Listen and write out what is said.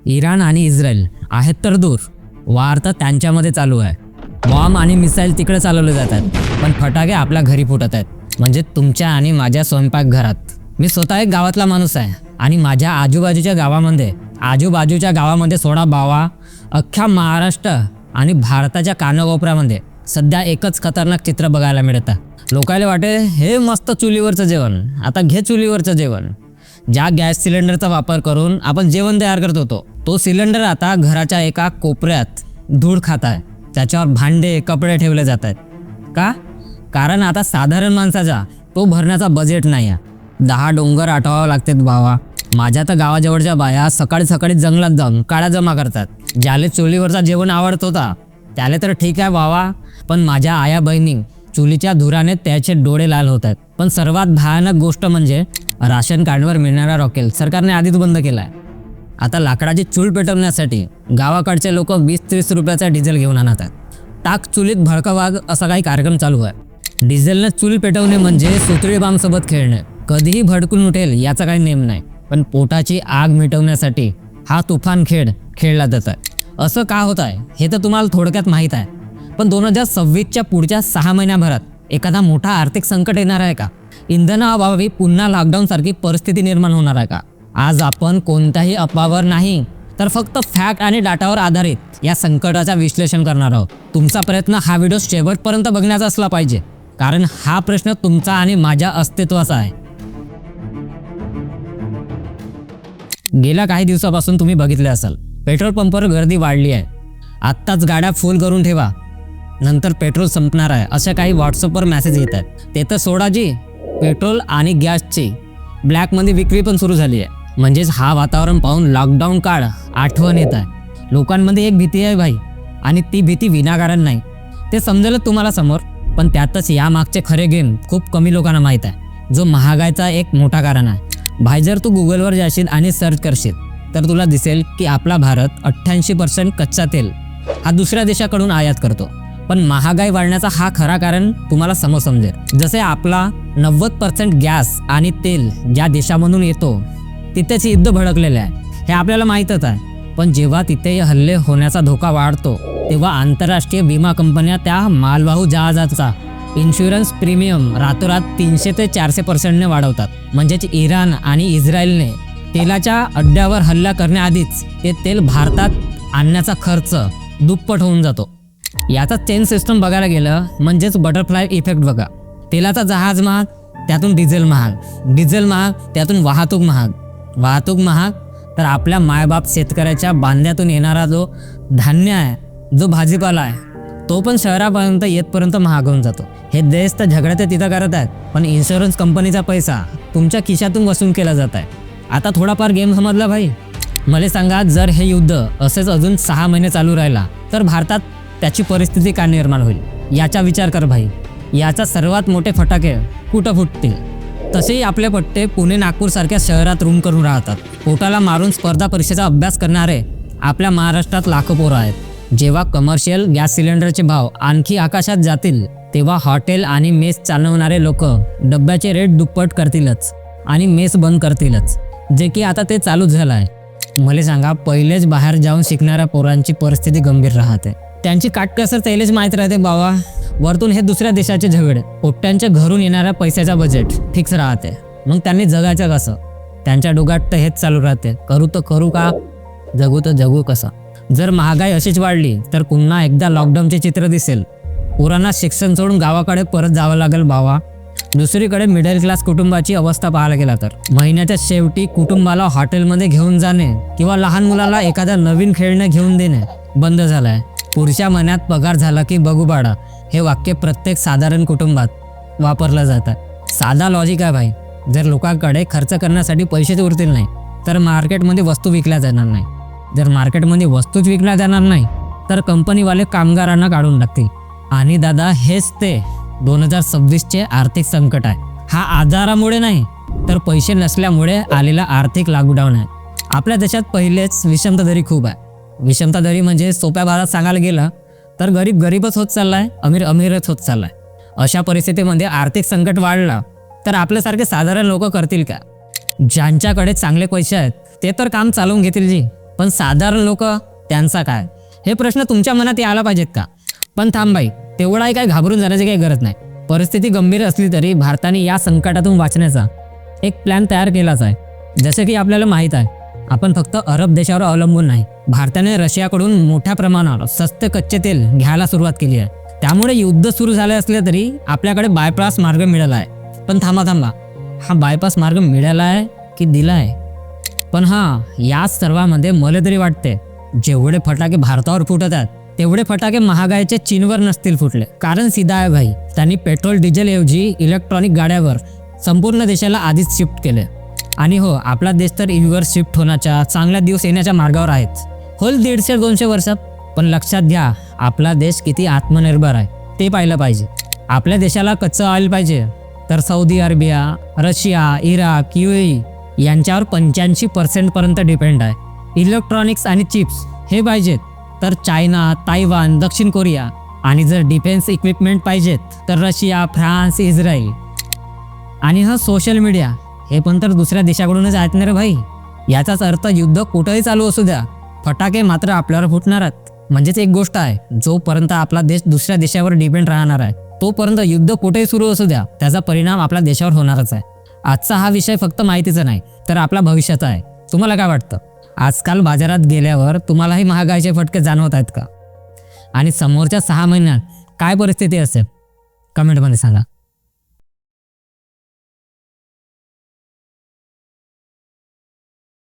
Iran आणि Israel आहेत तर दूर, वार तर त्यांच्यामध्ये चालू आहे. बॉम्ब आणि मिसाईल तिकडे चालवले जातात, पण फटाके आपल्या घरी फुटत आहेत, म्हणजे तुमच्या आणि माझ्या स्वयंपाकघरात. मी स्वतः एक गावातला माणूस आहे आणि माझ्या आजूबाजूच्या गावामध्ये सोडा बावा, अख्ख्या महाराष्ट्र आणि भारताच्या कानाकोपऱ्यामध्ये सध्या एकच खतरनाक चित्र बघायला मिळतं. लोकांना वाटे हे मस्त चुलीवरचं जेवण, आता घे चुलीवरचं जेवण. ज्या गॅस सिलेंडरचा वापर करून आपण जेवण तयार करत होतो, तो सिलेंडर आता घराच्या एका कोपऱ्यात धूळ खात आहे. त्याच्यावर भांडे कपडे ठेवले जात आहेत. का? कारण आता साधारण माणसाचा तो भरण्याचा बजेट नाही आहे. 10 डोंगर आठवावं लागतात भावा. माझ्या तर गावाजवळच्या बाया सकाळी सकाळी जंगलात जाऊन काळा जमा करतात. ज्याला चुलीवरचा जेवण आवडत होता त्याला तर ठीक आहे भावा, पण माझ्या आया बहिणी चुलीच्या धुराने त्याचे डोळे लाल होत आहेत. पण सर्वात भयानक गोष्ट म्हणजे राशन कार्डवर मिळणारा रॉकेल सरकारने आधीच बंद केला आहे. आता लाकडाची चूल पेटवण्यासाठी गावाकडचे लोक 20-30 रुपयाचा डिझेल घेऊन आणत आहेत. टाक चुलीत भडका असा काही कार्यक्रम चालू आहे. डिझेलने चूल पेटवणे म्हणजे सुतळी बामसोबत खेळणे. कधीही भडकून उठेल याचा काही नेम नाही, पण पोटाची आग मिटवण्यासाठी हा तुफान खेळ खेळला जात आहे. असं का होत आहे हे तर तुम्हाला थोडक्यात माहीत आहे, पण 2026च्या पुढच्या 6 महिन्याभरात एखादा मोठा आर्थिक संकट येणार आहे का? इंधनाअभावी पुन्हा लॉकडाऊन सारखी परिस्थिती निर्माण होणार आहे का? आज आपण कोणत्याही अफवावर नाही तर फक्त फॅक्ट आणि डाटावर आधारित या संकटाचा विश्लेषण करणार आहोत. तुमचा प्रयत्न हा व्हिडिओ शेवटपर्यंत बघण्याचा असला पाहिजे, कारण हा प्रश्न तुमचा आणि माझ्या अस्तित्वाचा आहे. गेल्या काही दिवसापासून तुम्ही बघितले असाल, पेट्रोल पंपावर गर्दी वाढली आहे. आत्ताच गाड्या फुल करून ठेवा, नंतर पेट्रोल संपणार आहे अशा काही व्हॉट्सअपवर मेसेज येत आहेत. ते तर सोडा जी, पेट्रोल आणि गॅसची ब्लॅकमध्ये विक्री पण सुरू झाली आहे. म्हणजेच हा वातावरण पाहून लॉकडाऊन काळ आठवण येत आहे. लोकांमध्ये एक भीती आहे भाई, आणि ती भीती विनाकारण नाही. ते समजेलच तुम्हाला समोर, पण त्यातच यामागचे खरे गेम खूप कमी लोकांना माहीत आहे, जो महागाईचा एक मोठा कारण आहे. भाई, जर तू गुगलवर जाशील आणि सर्च करशील तर तुला दिसेल की आपला भारत 88% कच्चा तेल हा दुसऱ्या देशाकडून आयात करतो. पण महागाई वाढण्याचा हा खरा कारण तुम्हाला समजेल. जसे आपला 90% गॅस आणि तेल ज्या देशामधून येतो तिथेच युद्ध भडकलेले आहे, हे आपल्याला माहीतच आहे. पण जेव्हा तिथे हल्ले होण्याचा धोका वाढतो तेव्हा आंतरराष्ट्रीय विमा कंपन्या त्या मालवाहू जहाजाचा इन्शुरन्स प्रीमियम रातोरात 300 ते 400% वाढवतात. म्हणजेच इराण आणि इस्रायलने तेलाच्या अड्ड्यावर हल्ला करण्याआधीच ते तेल भारतात आणण्याचा खर्च दुप्पट होऊन जातो. याचा चेन सिस्टम बघायला गेलं म्हणजेच बटरफ्लाय इफेक्ट बघा. तेलाचा जहाज महाग, त्यातून डिझेल महाग, त्यातून वाहतूक महाग, तर आपल्या मायबाप शेतकऱ्याच्या बांध्यातून येणारा जो धान्य आहे, जो भाजीपाला आहे, तो पण शहरापर्यंत येतपर्यंत महाग होऊन जातो. हे देश तर झगड्यात तिथं करत आहेत, पण इन्शुरन्स कंपनीचा पैसा तुमच्या खिशातून वसूल केला जात आहे. आता थोडाफार गेम समजला भाई? मला सांगा, जर हे युद्ध असेच अजून 6 महिने चालू राहिला तर भारतात त्याची परिस्थिती काय निर्माण होईल याचा विचार कर भाई. याचा सर्वात मोठे फटाके कुठं फुटतील? तसेही आपले पट्टे पुणे नागपूर सारख्या शहरात रूम करून राहतात. पोटाला मारून स्पर्धा परीक्षेचा अभ्यास करणारे आपल्या महाराष्ट्रात लाखो पोरं आहेत. जेव्हा कमर्शियल गॅस सिलेंडरचे भाव आणखी आकाशात जातील तेव्हा हॉटेल आणि मेस चालवणारे लोक डब्याचे रेट दुप्पट करतीलच आणि मेस बंद करतीलच, जे की आता ते चालूच झालं आहे. मला सांगा, पहिलेच बाहेर जाऊन शिकणाऱ्या पोरांची परिस्थिती गंभीर राहते. त्यांची काटकसर त्यालाच माहीत राहते बाबा. वरतून हे दुसऱ्या देशाचे झगडे, पोट्ट्यांच्या घरून येणाऱ्या पैशाचा बजेट फिक्स राहते. मग त्यांनी जगायचं कसं? त्यांच्या डोक्यात तर हेच चालू राहते, करू तर करू का, जगू तर जगू कसं? जर महागाई अशीच वाढली तर पुन्हा एकदा लॉकडाऊनचे चित्र दिसेल. पोरांना शिक्षण सोडून गावाकडे परत जावं लागेल बाबा. दुसरीकडे मिडल क्लास कुटुंबाची अवस्था पाहायला गेला तर महिन्याच्या शेवटी कुटुंबाला हॉटेलमध्ये घेऊन जाणे किंवा लहान मुलाला एखाद्या नवीन खेळणे घेऊन देणे बंद झालं आहे. पुढच्या महिन्यात पगार झाला की बघू बाळा, हे वाक्य प्रत्येक साधारण कुटुंबात वापरलं जातं. साधा लॉजिक आहे भाई. जर लोकांकडे खर्च करण्यासाठी पैसेच उरतील नाही तर मार्केटमध्ये वस्तू विकल्या जाणार नाही. जर मार्केटमध्ये वस्तूच विकल्या जाणार नाही तर कंपनीवाले कामगारांना काढून टाकतील. आणि दादा, हेच ते 2026चे आर्थिक संकट आहे. हा आजारामुळे नाही तर पैसे नसल्यामुळे आलेला आर्थिक लॉकडाऊन आहे. आपल्या देशात पहिलेच विषमता दरी खूप आहे. विषमता दरी म्हणजे सोप्या भाषेत सांगायला गेलं तर गरीब गरीबच होत चाललाय, अमीर अमीरच होत चाललाय. अशा परिस्थितीमध्ये आर्थिक संकट वाढला तर आपल्यासारखे साधारण लोक करतील का? ज्यांच्याकडे चांगले पैसे आहेत ते तर काम चालवून घेतील जी, पण साधारण लोक त्यांचा काय, हे प्रश्न तुमच्या मनात यायला पाहिजेत का? पण थांब बाई, तेवढाही काही घाबरून जाण्याची काही गरज नाही. परिस्थिती गंभीर असली तरी भारताने या संकटातून वाचण्याचा एक प्लॅन तयार केलाच आहे. जसे की आपल्याला माहीत आहे, आपण फक्त अरब देशावर अवलंबून नाही. भारताने रशियाकडून मोठ्या प्रमाणावर स्वस्त कच्चे तेल घ्यायला सुरुवात केली आहे. त्यामुळे युद्ध सुरू झाले असले तरी आपल्याकडे बायपास मार्ग मिळाला आहे. पण थांबा, हा बायपास मार्ग मिळाला आहे की दिला आहे? पण या सर्वांमध्ये मला तरी वाटते, जेवढे फटाके भारतावर फुटत आहेत तेवढे फटाके महागाईचे चीनवर नसतील फुटले. कारण सीधा आहे भाई, त्यांनी पेट्रोल डिझेल ऐवजी इलेक्ट्रॉनिक गाड्यावर संपूर्ण देशाला आधीच शिफ्ट केले. आणि हो, आपला देश तर ईव्हीवर शिफ्ट होण्याच्या, चांगल्या दिवस येण्याच्या मार्गावर आहेच. होईल 150-200 वर्षात. पण लक्षात घ्या, आपला देश किती आत्मनिर्भर आहे ते पाहिलं पाहिजे. आपल्या देशाला कच्चं ऑइल पाहिजे तर Saudi Arabia, Russia, Iraq, UAE यांच्यावर 85% पर्यंत डिपेंड आहे. इलेक्ट्रॉनिक्स आणि चिप्स हे पाहिजेत तर चायना, तायवान, दक्षिण कोरिया. आणि जर डिफेन्स इक्विपमेंट पाहिजेत तर रशिया, फ्रान्स, इस्रायल. आणि सोशल मीडिया हे पण तर दुसऱ्या देशाकडूनच आहेत ना रे भाई. याचाच अर्थ युद्ध कुठंही चालू असू द्या, फटाके मात्र आपल्यावर फुटणारच. म्हणजेच एक गोष्ट आहे, जोपर्यंत आपला देश दुसऱ्या देशावर डिपेंड राहणार आहे तोपर्यंत युद्ध कुठेही सुरू असू द्या, त्याचा परिणाम आपल्या देशावर होणारच आहे. आजचा हा विषय फक्त माहितीचा नाही तर आपला भविष्याचा आहे. तुम्हाला काय वाटतं? आजकाल बाजारात गेल्यावर तुम्हालाही महागाईचे फटके जाणवत आहेत का? आणि समोरच्या 6 महिन्यात काय परिस्थिती असेल? कमेंटमध्ये सांगा.